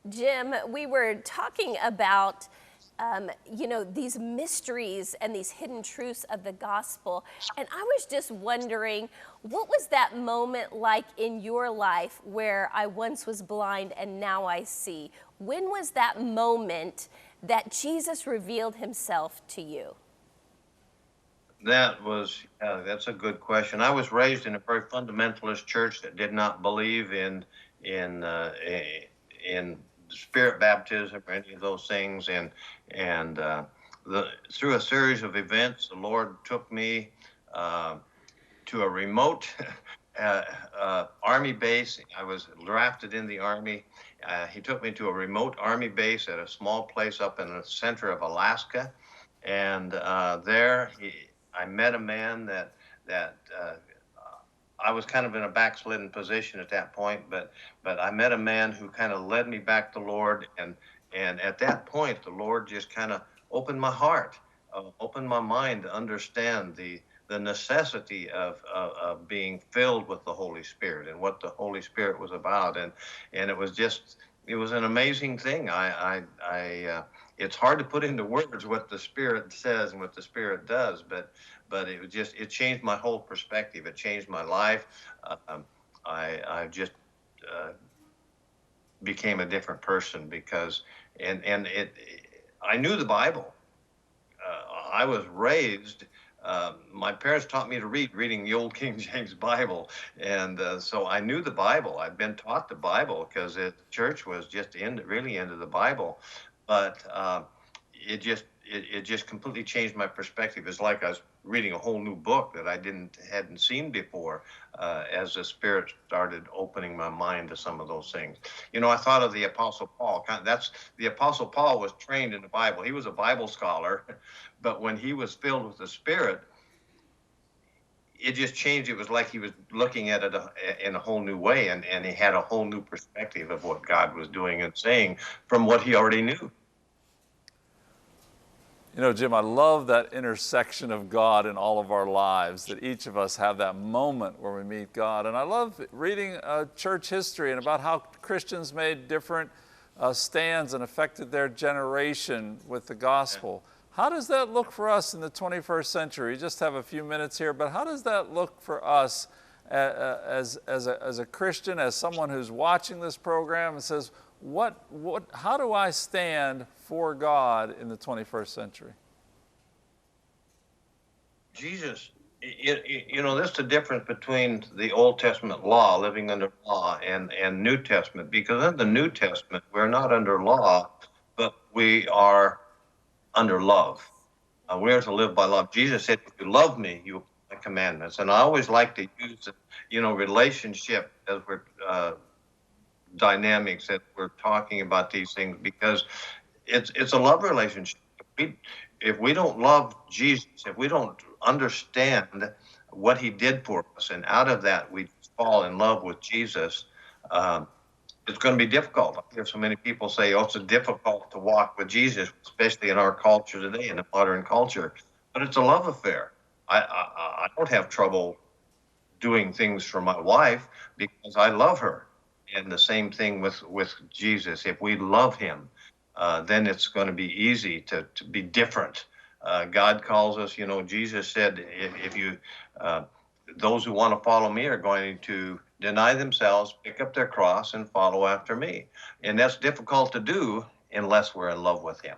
Jim, we were talking about, these mysteries and these hidden truths of the gospel. And I was just wondering, what was that moment like in your life where I once was blind and now I see? When was that moment that Jesus revealed himself to you? That's a good question. I was raised in a very fundamentalist church that did not believe in in spirit baptism or any of those things, and through a series of events, the Lord took me uh, to a remote army base. I was drafted in the army. He took me to a remote army base at a small place up in the center of Alaska, and I met a man that I was kind of in a backslidden position at that point, but I met a man who kind of led me back to the Lord, and at that point, the Lord just kind of opened my heart, opened my mind to understand the necessity of being filled with the Holy Spirit and what the Holy Spirit was about, and it was an amazing thing. It's hard to put into words what the Spirit says and what the Spirit does, but it changed my whole perspective. It changed my life. I just uh, became a different person because and it I knew the Bible. I was raised. My parents taught me to reading the old King James Bible, and so I knew the Bible. I'd been taught the Bible because the church was just really into the Bible, but it just completely changed my perspective. It's like I was reading a whole new book that I hadn't seen before, as the Spirit started opening my mind to some of those things. You know, I thought of the Apostle Paul. That's the Apostle Paul was trained in the Bible. He was a Bible scholar, but when he was filled with the Spirit, it just changed. It was like he was looking at it in a whole new way, and he had a whole new perspective of what God was doing and saying from what he already knew. You know, Jim, I love that intersection of God in all of our lives, that each of us have that moment where we meet God. And I love reading church history and about how Christians made different stands and affected their generation with the gospel. How does that look for us in the 21st century? You just have a few minutes here, but how does that look for us as a Christian, as someone who's watching this program and says, how do I stand for God in the 21st century? Jesus, that's the difference between the Old Testament law, living under law, and New Testament. Because in the New Testament, we're not under law, but we are under love. We are to live by love. Jesus said, "If you love me, you will keep my commandments." And I always like to use, relationship as we're dynamics that we're talking about these things, because it's a love relationship. If we don't love Jesus, if we don't understand what he did for us, and out of that we fall in love with Jesus, it's going to be difficult. I hear so many people say, "Oh, it's difficult to walk with Jesus," especially in our culture today, in the modern culture. But it's a love affair. I don't have trouble doing things for my wife because I love her. And the same thing with Jesus. If we love him, then it's going to be easy to be different. God calls us, Jesus said, if you, those who want to follow me are going to deny themselves, pick up their cross, and follow after me. And that's difficult to do unless we're in love with him.